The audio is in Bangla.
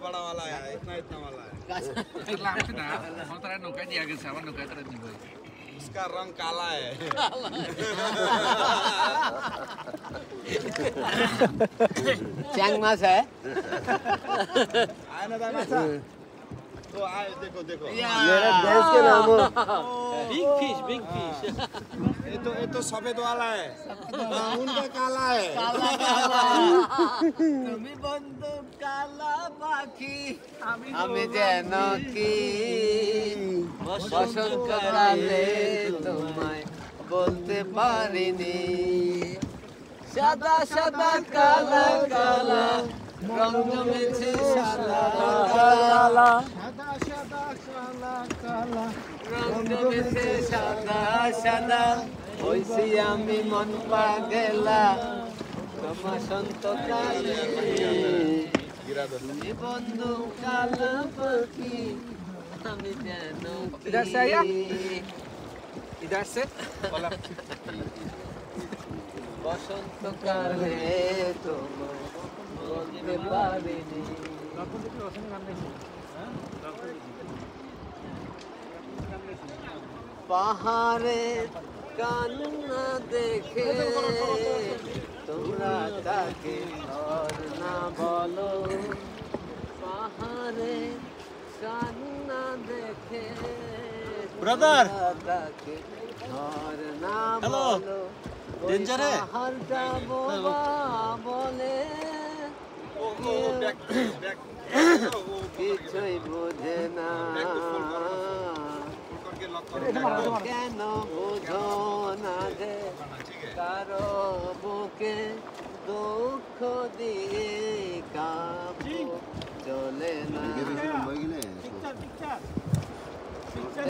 बड़ा वाला है, इतना वाला है। इसका रंग काला है। चैंग मास है। आया ना दाना सा? तो आए देखो। मेरे देश के नाम हो। Big fish. ये तो सफेद वाला है। उनका काला है। তুমি বন্ধু কালা পাখি আমি যেন কি বসন্তকালে তোমায় বলতে পারিনি সাদা সাদা কালা কালা রং জমেছে সাদা কালা রং জমেছে সাদা সাদা হইছি আমি মন পাগলা তোমার সন্তকালে তুমি বন্ধু কালা পাখি আমি যেন इधर से आया? इधर से বসন্তকালে তোমায় বলতে পারিনি পাহাড়ের কান্না দেখে তোমরা তাকে ঘর না বলো পাহাড়ে কান্না দেখে Brother! তাকে ঘর না Hello! বলো Danger है? পাহাড়টা বোবা বলে কিছুই বোঝে না কেন বোঝো না যে কারো বুকে দুঃখ দিয়ে কাবু চলে না